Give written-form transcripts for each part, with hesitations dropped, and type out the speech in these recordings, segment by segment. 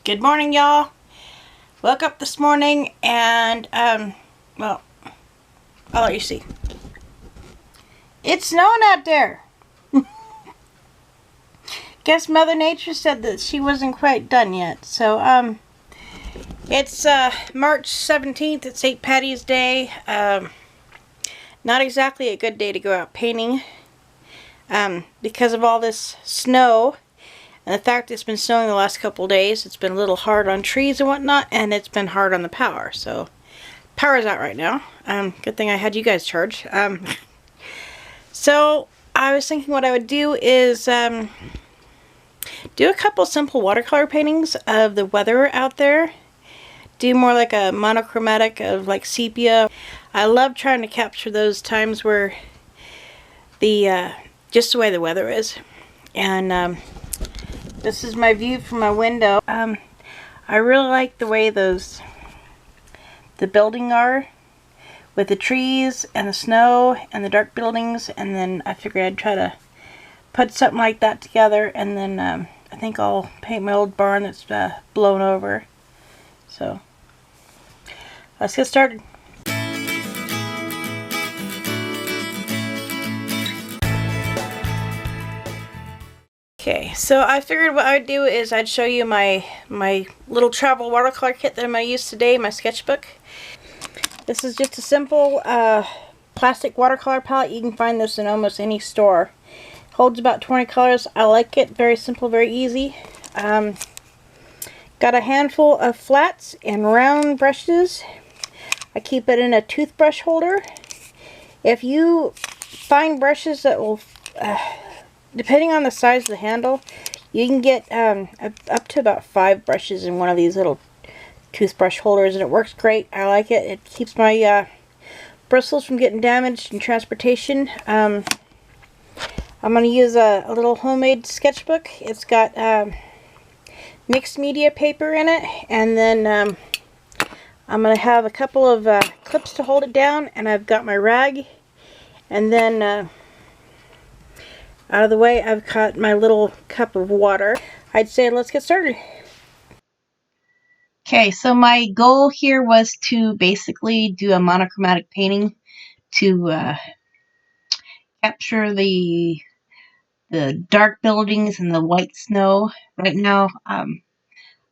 Good morning, y'all. Woke up this morning and, well, I'll let you see. It's snowing out there. Guess Mother Nature said that she wasn't quite done yet. So, it's, March 17th. It's St. Patty's Day. Not exactly a good day to go out painting. Because of all this snow. And the fact it's been snowing the last couple of days, it's been a little hard on trees and whatnot, and it's been hard on the power. So, power's out right now. Good thing I had you guys charged. So, I was thinking what I would do is do a couple simple watercolor paintings of the weather out there. Do more like a monochromatic of like sepia. I love trying to capture those times where the just the way the weather is. And this is my view from my window. I really like the way the buildings are with the trees and the snow and the dark buildings, and then I figured I'd try to put something like that together, and then I think I'll paint my old barn that's blown over. So let's get started. Okay, so I figured what I'd do is I'd show you my little travel watercolor kit that I'm going to use today, my sketchbook. This is just a simple plastic watercolor palette. You can find this in almost any store. Holds about 20 colors. I like it. Very simple, very easy. Got a handful of flats and round brushes. I keep it in a toothbrush holder. If you find brushes that will... depending on the size of the handle, you can get up to about 5 brushes in one of these little toothbrush holders, and it works great. I like it. It keeps my bristles from getting damaged in transportation. I'm going to use a little homemade sketchbook. It's got mixed media paper in it, and then I'm going to have a couple of clips to hold it down, and I've got my rag, and then out of the way, I've got my little cup of water. I'd say let's get started. Okay, so my goal here was to basically do a monochromatic painting to capture the dark buildings and the white snow. Right now, I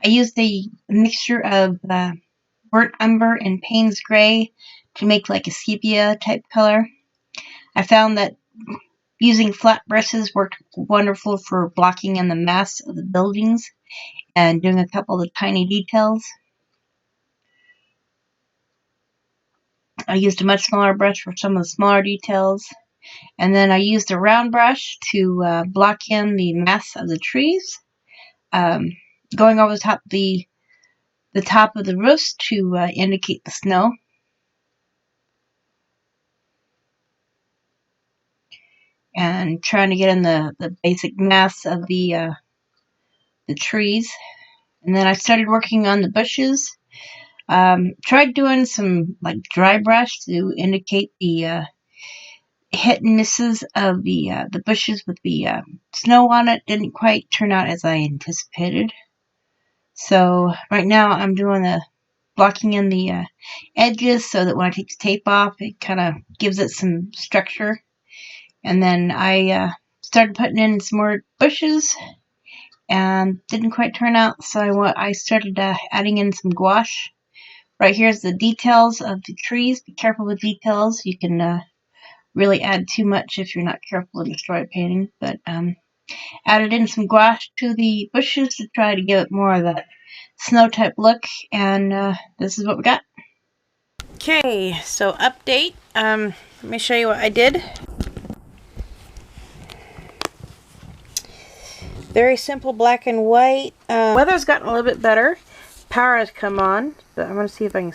used a mixture of burnt umber and Payne's gray to make like a sepia type color. I found that using flat brushes worked wonderful for blocking in the mass of the buildings and doing a couple of tiny details. I used a much smaller brush for some of the smaller details. And then I used a round brush to block in the mass of the trees. Going over the top of the roofs to indicate the snow. And trying to get in the basic mass of the trees. And then I started working on the bushes. Tried doing some like dry brush to indicate the hit and misses of the bushes with the snow on it. Didn't quite turn out as I anticipated. So right now I'm doing the blocking in the edges so that when I take the tape off, it kind of gives it some structure. And then I started putting in some more bushes, and didn't quite turn out, so I started adding in some gouache. Right here's the details of the trees. Be careful with details. You can really add too much if you're not careful and destroy a painting. But added in some gouache to the bushes to try to give it more of that snow type look, and this is what we got. Okay, so update. Let me show you what I did. Very simple black and white. Weather's gotten a little bit better. Power has come on, but I'm going to see if I can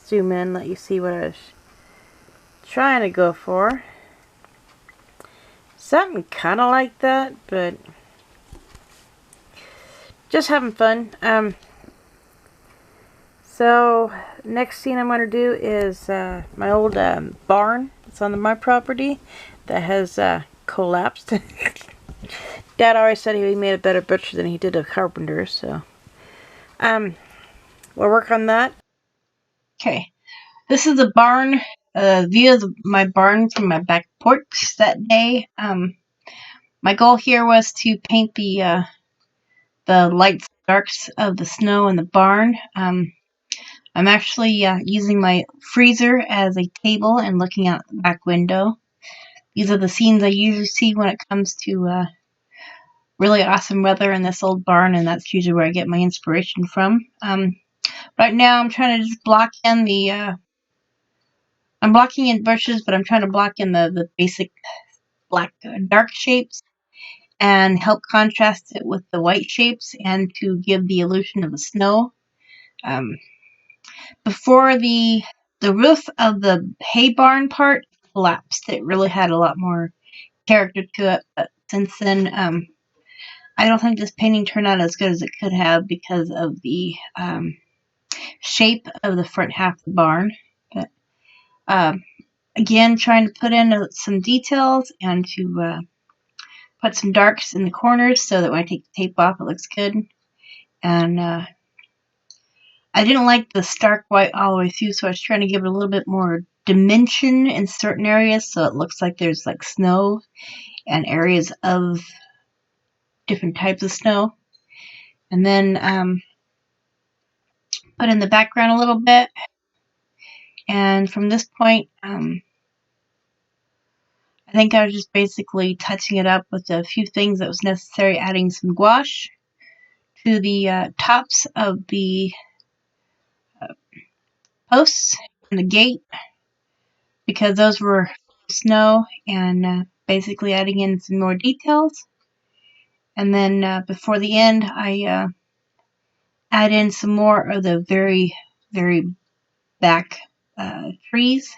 zoom in, let you see what I was trying to go for. Something kind of like that, but just having fun. So next scene I'm going to do is my old barn. It's on my property that has collapsed. Dad always said he made a better butcher than he did a carpenter, so We'll work on that. Okay, this is a barn, view of my barn from my back porch that day. My goal here was to paint the lights and darks of the snow in the barn. I'm actually using my freezer as a table and looking out the back window. These are the scenes I usually see when it comes to really awesome weather in this old barn, and that's usually where I get my inspiration from. Right now, I'm trying to just block in I'm blocking in bushes, but I'm trying to block in the basic black dark shapes and help contrast it with the white shapes and to give the illusion of the snow. Um, Before the roof of the hay barn part collapsed, it really had a lot more character to it. But since then, I don't think this painting turned out as good as it could have because of the shape of the front half of the barn. But again, trying to put in some details and to put some darks in the corners so that when I take the tape off, it looks good. And I didn't like the stark white all the way through, so I was trying to give it a little bit more dimension in certain areas so it looks like there's like snow and areas of different types of snow. And then put in the background a little bit. And from this point, I think I was just basically touching it up with a few things that was necessary, adding some gouache to the tops of the posts and the gate because those were snow, and basically adding in some more details. And then before the end, I add in some more of the very, very back trees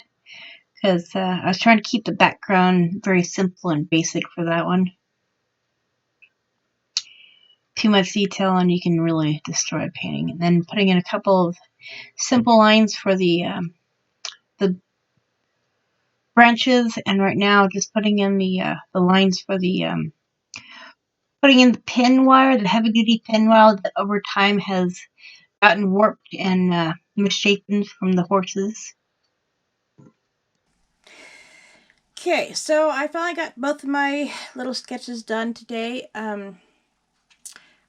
because I was trying to keep the background very simple and basic for that one. Too much detail and you can really destroy a painting. And then putting in a couple of simple lines for the branches, and right now just putting in the lines for the putting in the pin wire, the heavy duty pin wire that over time has gotten warped and misshapen from the horses. Okay, so I finally got both of my little sketches done today. I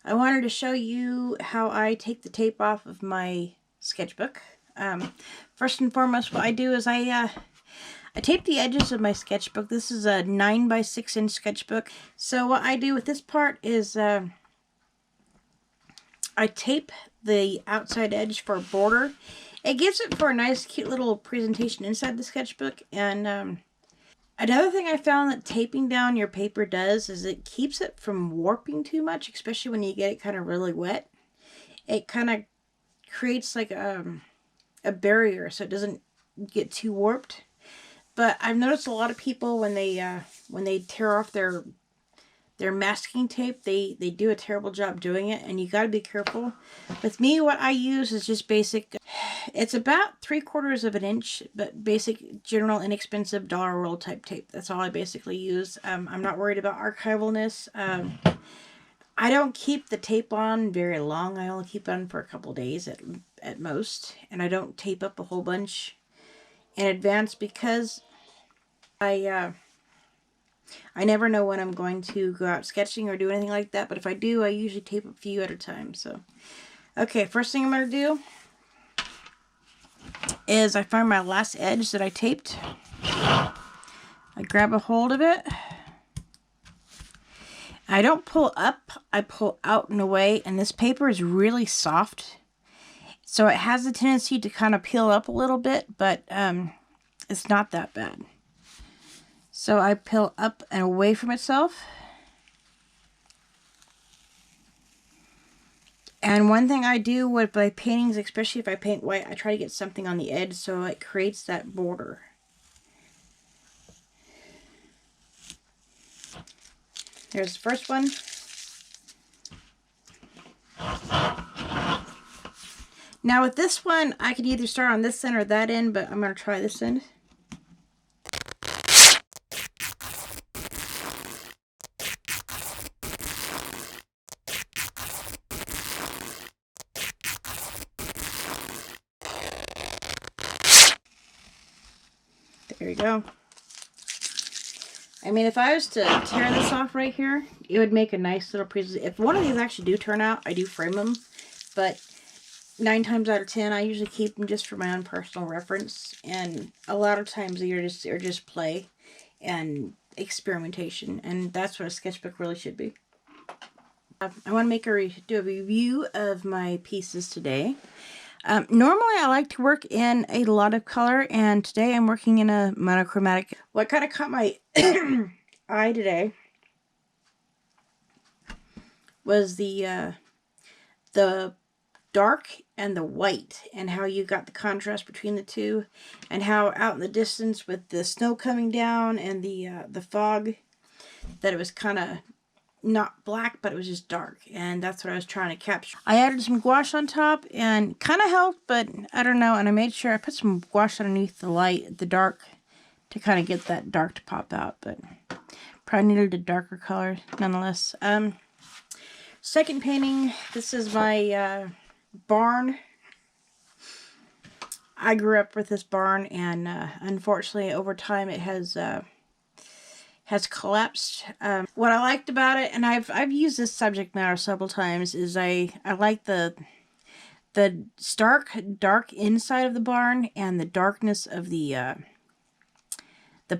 wanted to show you how I take the tape off of my sketchbook. First and foremost, what I do is I tape the edges of my sketchbook. This is a 9x6" sketchbook. So what I do with this part is I tape the outside edge for a border. It gives it for a nice, cute little presentation inside the sketchbook. And another thing I found that taping down your paper does is it keeps it from warping too much, especially when you get it kind of really wet. It kind of creates like a barrier so it doesn't get too warped. But I've noticed a lot of people when they tear off their masking tape, they do a terrible job doing it, and you got to be careful. With me, what I use is just basic. It's about 3/4 of an inch, but basic, general, inexpensive dollar roll type tape. That's all I basically use. I'm not worried about archivalness. I don't keep the tape on very long. I only keep it on for a couple days at most, and I don't tape up a whole bunch in advance because I never know when I'm going to go out sketching or do anything like that, but if I do, I usually tape a few at a time. So, okay, first thing I'm going to do is I find my last edge that I taped. I grab a hold of it. I don't pull up, I pull out and away, and this paper is really soft. So it has a tendency to kind of peel up a little bit, but it's not that bad. So I peel up and away from itself. And one thing I do with my paintings, especially if I paint white, I try to get something on the edge so it creates that border. Here's the first one. Now with this one, I could either start on this end or that end, but I'm going to try this end. There you go. I mean, if I was to tear this off right here, it would make a nice little presentation. If one of these actually do turn out, I do frame them. But 9 times out of 10, I usually keep them just for my own personal reference. And a lot of times they're just play and experimentation. And that's what a sketchbook really should be. I want to do a review of my pieces today. Normally I like to work in a lot of color, and today I'm working in a monochromatic. What kind of caught my eye today was the dark and the white, and how you got the contrast between the two, and how out in the distance with the snow coming down and the fog, that it was kind of not black, but it was just dark, and that's what I was trying to capture. I added some gouache on top and kind of helped, but I don't know, and I made sure I put some gouache underneath the light, the dark, to kind of get that dark to pop out, but probably needed a darker color nonetheless. Second painting, this is my barn. I grew up with this barn, and unfortunately over time it has collapsed. What I liked about it, and I've used this subject matter several times, is I like the stark dark inside of the barn and the darkness of the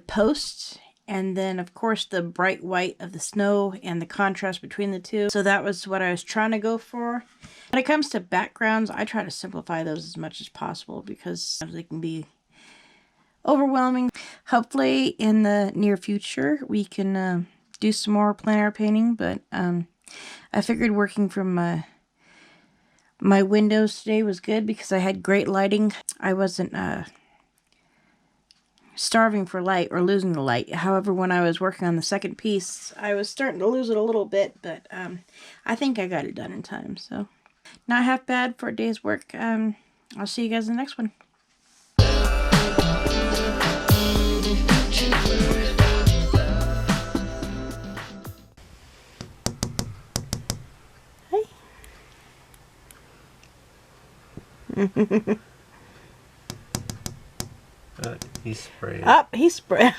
posts, and then of course the bright white of the snow and the contrast between the two. So that was what I was trying to go for. When it comes to backgrounds, I try to simplify those as much as possible because they can be overwhelming. Hopefully in the near future we can do some more plein air painting, but I figured working from my windows today was good because I had great lighting. I wasn't starving for light or losing the light. However, when I was working on the second piece, I was starting to lose it a little bit, but I think I got it done in time, so not half bad for a day's work. I'll see you guys in the next one. He sprayed. Up, he sprayed.